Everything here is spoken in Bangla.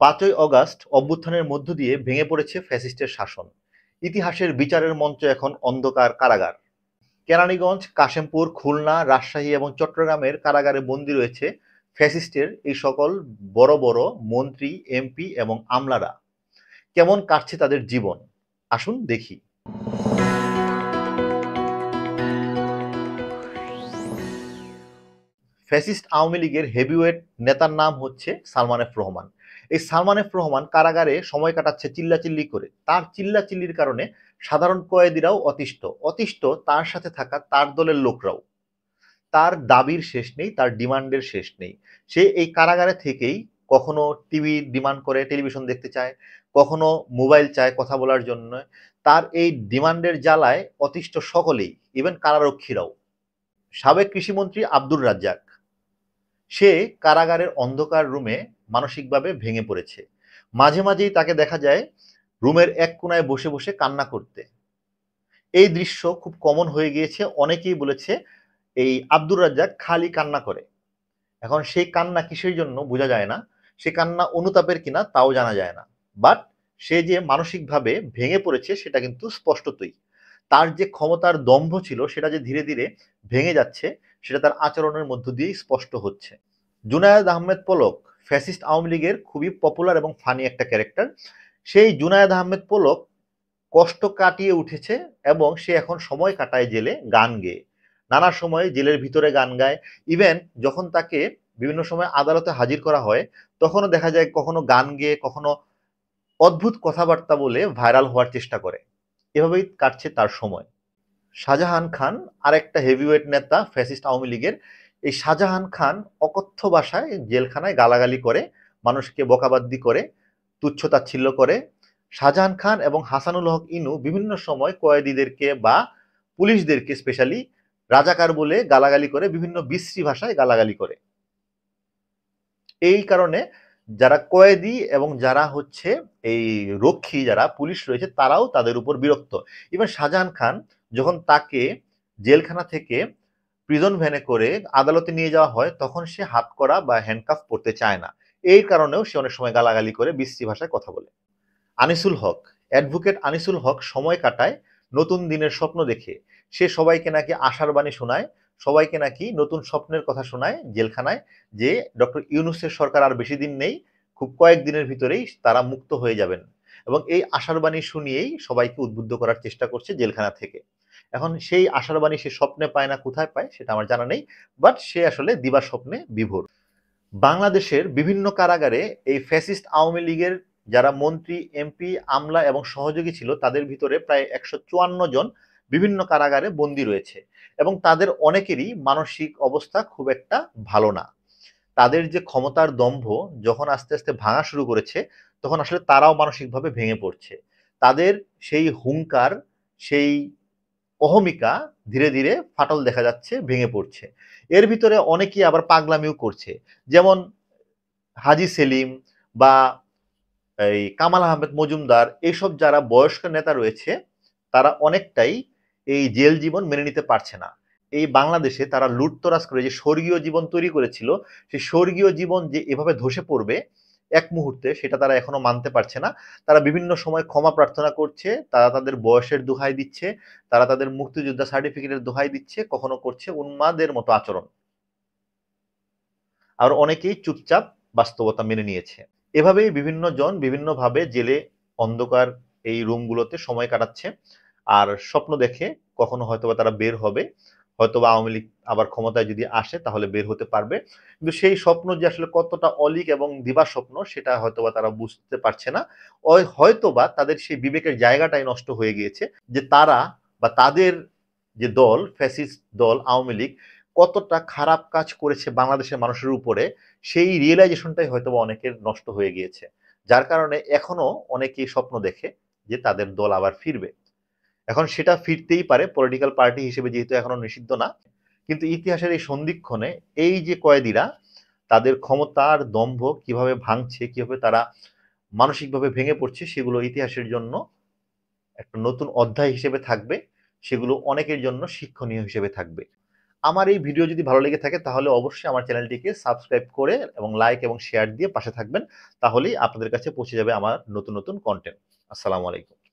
৫ই অগাস্ট অভ্যুত্থানের মধ্য দিয়ে ভেঙে পড়েছে ফ্যাসিস্টের শাসন। ইতিহাসের বিচারের মঞ্চ এখন অন্ধকার কারাগার। কেরানীগঞ্জ, কাশেমপুর, খুলনা, রাজশাহী এবং চট্টগ্রামের কারাগারে বন্দী রয়েছে ফ্যাসিস্টের এই সকল বড় বড় মন্ত্রী, এমপি এবং আমলারা। কেমন কাটছে তাদের জীবন, আসুন দেখি। ফ্যাসিস্ট আওয়ামী লীগের হেভিওয়েট নেতার নাম হচ্ছে সালমান এফ রহমান। এই সালমান এফ রহমান কারাগারে সময় কাটাচ্ছে চিল্লাচিল্লি করে। তার চিল্লাচিল্লির কারণে সাধারণ কয়েদিরাও অতিষ্ঠ। অতিষ্ঠ তার সাথে থাকা তার দলের লোকরাও। তার দাবির শেষ নেই, তার ডিমান্ডের শেষ নেই। সে এই কারাগারে থেকেই কখনো টিভি ডিমান্ড করে, টেলিভিশন দেখতে চায়, কখনো মোবাইল চায় কথা বলার জন্য। তার এই ডিমান্ডের জ্বালায় অতিষ্ঠ সকলেই, ইভেন কারারক্ষীরাও। সাবেক কৃষিমন্ত্রী আব্দুর রাজ্জাক, সে কারাগারের অন্ধকার রুমে মানসিকভাবে ভেঙে পড়েছে। মাঝে মাঝেই তাকে দেখা যায় রুমের এক কোনায় বসে বসে কান্না করতে। এই দৃশ্য খুব কমন হয়ে গিয়েছে। অনেকেই বলেছে এই আব্দুর রাজ্জাক খালি কান্না করে। এখন সেই কান্না কিসের জন্য বোঝা যায় না, সে কান্না অনুতাপের কিনা তাও জানা যায় না। বাট সে যে মানসিকভাবে ভেঙে পড়েছে সেটা কিন্তু স্পষ্টতই। তার যে ক্ষমতার দম্ভ ছিল সেটা যে ধীরে ধীরে ভেঙে যাচ্ছে, সেটা তার আচরণের মধ্য দিয়েই স্পষ্ট হচ্ছে। জুনায়েদ আহমেদ পলক ফ্যাসিস্ট আওয়ামী লীগের খুবই পপুলার এবং ফানি একটা ক্যারেক্টার। সেই জুনায়েদ আহমেদ পলক কষ্ট কাটিয়ে উঠেছে এবং সে এখন সময় কাটায় জেলে গান গেয়ে। নানা সময় জেলের ভিতরে গান গায়। ইভেন যখন তাকে বিভিন্ন সময় আদালতে হাজির করা হয়, তখনও দেখা যায় কখনো গান গেয়ে, কখনো অদ্ভুত কথাবার্তা বলে ভাইরাল হওয়ার চেষ্টা করে। এভাবেই কাটছে তার সময়। শাহজাহান খান আরেকটা হেভিওয়েট নেতা ফ্যাসিস্ট আওয়ামী লীগের। এই শাহজাহান খান অকথ্য ভাষায় জেলখানায় গালাগালি করে, মানুষকে বকাবাদ্দি করে, তুচ্ছ-তাচ্ছিল্য করে। শাহজাহান খান এবং হাসানুল হক ইনু বিভিন্ন সময় কয়েদিদেরকে বা পুলিশদেরকে স্পেশালি রাজাকার বলে গালাগালি করে, বিভিন্ন বিশ্রী ভাষায় গালাগালি করে। এই কারণে যারা কয়েদি এবং যারা হচ্ছে এই রক্ষী, যারা পুলিশ রয়েছে, তারাও তাদের উপর বিরক্ত। ইভেন শাহজাহান খান যখন তাকে জেলখানা থেকে প্রিজন ভ্যানে করে আদালতে নিয়ে যাওয়া হয়, তখন সে হাতকড়া বা হ্যান্ডকাফ পরতে চায় না। এই কারণেও সে অনেক সময় গালাগালি করে, বিশ্রী ভাষায় কথা বলে। আনিসুল হক, অ্যাডভোকেট আনিসুল হক সময় কাটায় নতুন দিনের স্বপ্ন দেখে। সে সবাইকে নাকি আশার বাণী শোনায়, সবাইকে নাকি নতুন স্বপ্নের কথা শোনায় জেলখানায়, যে ডক্টর ইউনূসের সরকার আর বেশি দিন নেই, খুব কয়েকদিনের ভিতরেই তারা মুক্ত হয়ে যাবেন। এবং এই আশার বাণী শুনিয়েই সবাইকে উদ্বুদ্ধ করার চেষ্টা করছে জেলখানা থেকে। এখন সেই আশার বাণী সে স্বপ্নে পায় না কোথায় পায় সেটা আমার জানা নেই, বাট সে আসলে দিবা স্বপ্নে বিভোর। বাংলাদেশের বিভিন্ন কারাগারে এই ফ্যাসিস্ট আওয়ামী লীগের যারা মন্ত্রী, এমপি, আমলা এবং সহযোগী ছিল, তাদের ভিতরে প্রায় ১৫৪ জন বিভিন্ন কারাগারে বন্দী রয়েছে এবং তাদের অনেকেরই মানসিক অবস্থা খুব একটা ভালো না। তাদের যে ক্ষমতার দম্ভ যখন আস্তে আস্তে ভাঙা শুরু করেছে, তখন আসলে তারাও মানসিকভাবে ভেঙে পড়ছে। তাদের সেই হুঙ্কার, সেই অহমিকা ধীরে ধীরে ফাটল দেখা যাচ্ছে, ভেঙে পড়ছে। এর ভিতরে অনেকেই আবার পাগলামিও করছে। যেমন হাজী সেলিম বা এই কামাল আহমেদ মজুমদার, এইসব যারা বয়স্ক নেতা রয়েছে, তারা অনেকটাই এই জেল জীবন মেনে নিতে পারছে না। এই বাংলাদেশে তারা লুটতরাজ করে যে স্বর্গীয় জীবন তৈরি করেছিল, সেই স্বর্গীয় জীবন যে এভাবে ধসে পড়বে এক মুহূর্তে, সেটা তারা এখনো মানতে পারছে না। তারা বিভিন্ন সময় ক্ষমা প্রার্থনা করছে, তারা তাদের বয়সের দোহাই দিচ্ছে, তারা তাদের মুক্তিযোদ্ধা সার্টিফিকেটের দোহাই দিচ্ছে, কখনো করছে উন্মাদের মতো আচরণ। আর অনেকেই চুপচাপ বাস্তবতা মেনে নিয়েছে। এভাবেই বিভিন্ন জন বিভিন্নভাবে জেলে অন্ধকার এই রুমগুলোতে সময় কাটাচ্ছে আর স্বপ্ন দেখে কখনো হয়তোবা তারা বের হবে, হয়তোবা আওয়ামী লীগ আবার ক্ষমতায় যদি আসে তাহলে বের হতে পারবে। কিন্তু সেই স্বপ্ন যে আসলে কতটা অলীক এবং দিবা স্বপ্ন সেটা হয়তোবা তারা বুঝতে পারছে না। হয়তোবা তাদের সেই বিবেকের জায়গাটাই নষ্ট হয়ে গিয়েছে, যে তারা বা তাদের যে দল, ফ্যাসিস্ট দল আওয়ামী লীগ, কতটা খারাপ কাজ করেছে বাংলাদেশের মানুষের উপরে, সেই রিয়েলাইজেশনটাই হয়তোবা অনেকের নষ্ট হয়ে গিয়েছে। যার কারণে এখনো অনেকেই স্বপ্ন দেখে যে তাদের দল আবার ফিরবে। এখন সেটা ফিরতেই পারে, পলিটিক্যাল পার্টি হিসেবে যেহেতু এখনো নিষিদ্ধ না। কিন্তু ইতিহাসের এই সন্ধিক্ষণে এই যে কয়েদিরা তাদের ক্ষমতার দম্ভ কিভাবে ভাঙছে, কিভাবে তারা মানসিকভাবে ভেঙে পড়ছে, সেগুলো ইতিহাসের জন্য একটা নতুন অধ্যায় হিসেবে থাকবে। সেগুলো অনেকের জন্য শিক্ষণীয় হিসেবে থাকবে। আমার এই ভিডিও যদি ভালো লেগে থাকে তাহলে অবশ্যই আমার চ্যানেলটিকে সাবস্ক্রাইব করে এবং লাইক এবং শেয়ার দিয়ে পাশে থাকবেন। তাহলেই আপনাদের কাছে পৌঁছে যাবে আমার নতুন নতুন কন্টেন্ট। আসসালামু আলাইকুম।